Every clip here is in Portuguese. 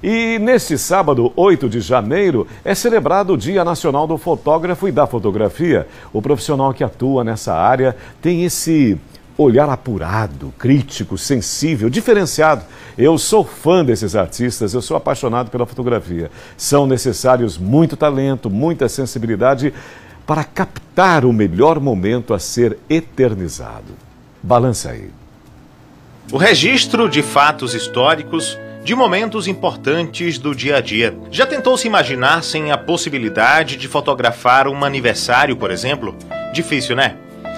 E neste sábado, 8 de janeiro, é celebrado o Dia Nacional do Fotógrafo e da Fotografia. O profissional que atua nessa área tem esse olhar apurado, crítico, sensível, diferenciado. Eu sou fã desses artistas, eu sou apaixonado pela fotografia. São necessários muito talento, muita sensibilidade para captar o melhor momento a ser eternizado. Balança aí. O registro de fatos históricos, de momentos importantes do dia a dia. Já tentou se imaginar sem a possibilidade de fotografar um aniversário, por exemplo? Difícil, né?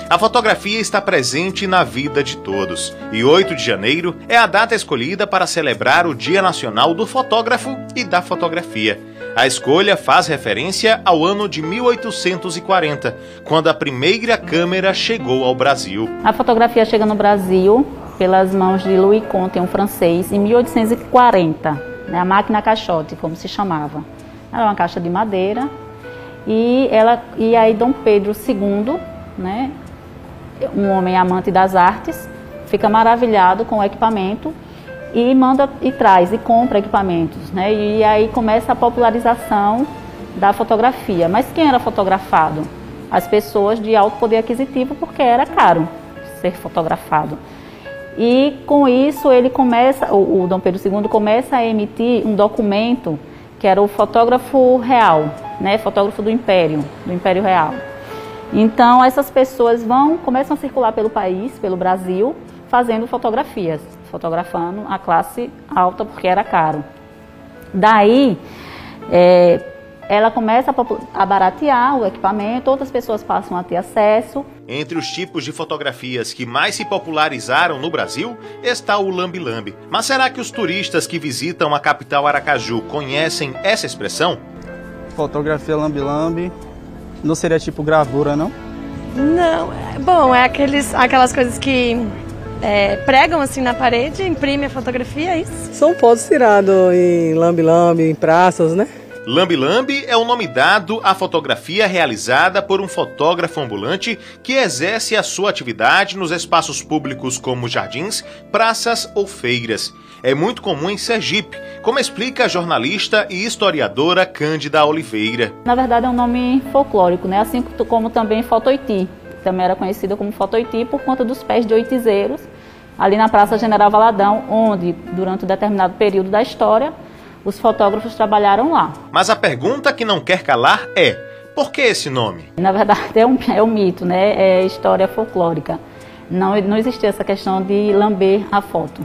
A fotografia está presente na vida de todos. E 8 de janeiro é a data escolhida para celebrar o Dia Nacional do Fotógrafo e da Fotografia. A escolha faz referência ao ano de 1840, quando a primeira câmera chegou ao Brasil. A fotografia chega no Brasil pelas mãos de Louis Conte, um francês, em 1840, né, a máquina caixote, como se chamava. Era uma caixa de madeira e aí Dom Pedro II, né, um homem amante das artes, fica maravilhado com o equipamento e manda e traz e compra equipamentos, né, e aí começa a popularização da fotografia. Mas quem era fotografado? As pessoas de alto poder aquisitivo, porque era caro ser fotografado. E com isso ele começa, o Dom Pedro II começa a emitir um documento que era o fotógrafo real, né, fotógrafo do Império Real. Então essas pessoas começam a circular pelo país, pelo Brasil, fazendo fotografias, fotografando a classe alta porque era caro. Daí ela começa a baratear o equipamento, outras pessoas passam a ter acesso. Entre os tipos de fotografias que mais se popularizaram no Brasil está o lambe-lambe. Mas será que os turistas que visitam a capital Aracaju conhecem essa expressão? Fotografia lambe-lambe não seria tipo gravura, não? Não, bom, é aquelas coisas que pregam assim na parede, imprime a fotografia, é isso? São fotos tiradas em lambe-lambe, em praças, né? Lambe-lambe é o nome dado à fotografia realizada por um fotógrafo ambulante que exerce a sua atividade nos espaços públicos como jardins, praças ou feiras. É muito comum em Sergipe, como explica a jornalista e historiadora Cândida Oliveira. Na verdade é um nome folclórico, né? Assim como também Fotoiti. Também era conhecida como Fotoiti por conta dos pés de oitizeiros, ali na Praça General Valadão, onde, durante um determinado período da história, os fotógrafos trabalharam lá. Mas a pergunta que não quer calar é: por que esse nome? Na verdade é um mito, né? É história folclórica. Não existia essa questão de lamber a foto.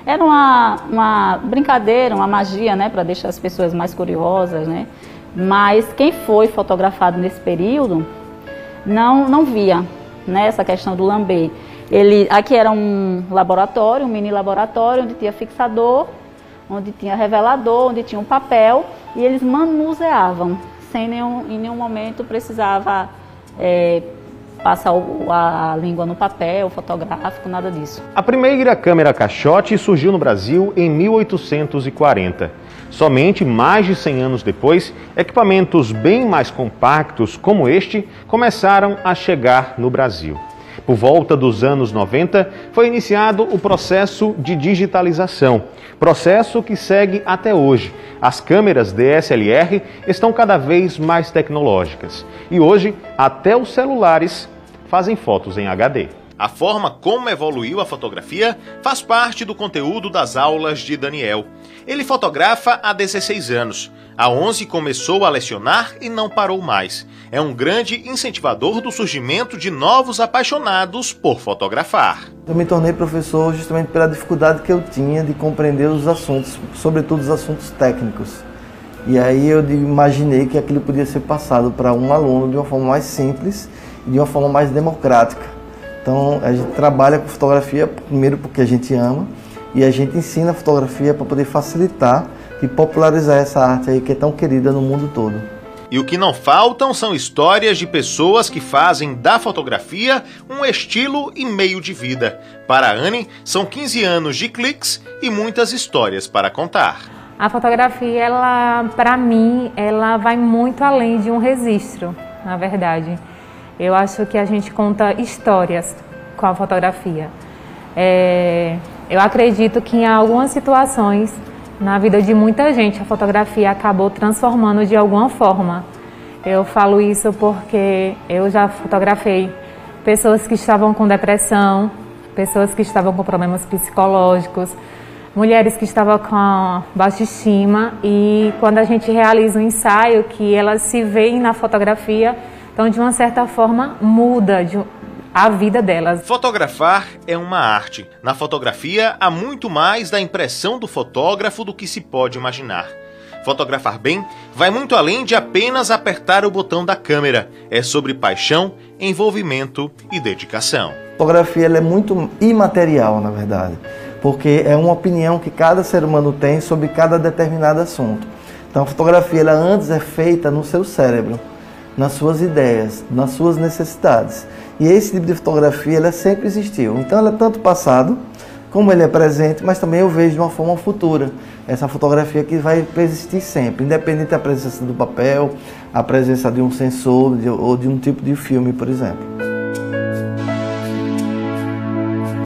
Era uma brincadeira, uma magia, né? Para deixar as pessoas mais curiosas, né? Mas quem foi fotografado nesse período não via, né, essa questão do lamber. Aqui era um laboratório, um mini laboratório, onde tinha fixador, onde tinha revelador, onde tinha um papel, e eles manuseavam, em nenhum momento precisava passar a língua no papel fotográfico, nada disso. A primeira câmera caixote surgiu no Brasil em 1840. Somente mais de 100 anos depois, equipamentos bem mais compactos como este começaram a chegar no Brasil. Por volta dos anos 90, foi iniciado o processo de digitalização, processo que segue até hoje. As câmeras DSLR estão cada vez mais tecnológicas e hoje até os celulares fazem fotos em HD. A forma como evoluiu a fotografia faz parte do conteúdo das aulas de Daniel. Ele fotografa há 16 anos. Há 11 começou a lecionar e não parou mais. É um grande incentivador do surgimento de novos apaixonados por fotografar. Eu me tornei professor justamente pela dificuldade que eu tinha de compreender os assuntos, sobretudo os assuntos técnicos. E aí eu imaginei que aquilo podia ser passado para um aluno de uma forma mais simples e de uma forma mais democrática. Então a gente trabalha com fotografia primeiro porque a gente ama e a gente ensina a fotografia para poder facilitar e popularizar essa arte aí que é tão querida no mundo todo. E o que não faltam são histórias de pessoas que fazem da fotografia um estilo e meio de vida. Para a Anne, são 15 anos de cliques e muitas histórias para contar. A fotografia, para mim, ela vai muito além de um registro, na verdade. Eu acho que a gente conta histórias com a fotografia. Eu acredito que em algumas situações Na vida de muita gente, a fotografia acabou transformando de alguma forma. Eu falo isso porque eu já fotografei pessoas que estavam com depressão, pessoas que estavam com problemas psicológicos, mulheres que estavam com baixa estima, e quando a gente realiza um ensaio que elas se veem na fotografia, então de uma certa forma muda a vida delas. Fotografar é uma arte. Na fotografia há muito mais da impressão do fotógrafo do que se pode imaginar. Fotografar bem vai muito além de apenas apertar o botão da câmera. É sobre paixão, envolvimento e dedicação. A fotografia ela é muito imaterial, na verdade, porque é uma opinião que cada ser humano tem sobre cada determinado assunto. Então a fotografia ela antes é feita no seu cérebro, nas suas ideias, nas suas necessidades. E esse tipo de fotografia ela sempre existiu. Então ela é tanto passado, como ele é presente, mas também eu vejo de uma forma futura. Essa fotografia que vai existir sempre, independente da presença do papel, a presença de um sensor ou de um tipo de filme, por exemplo.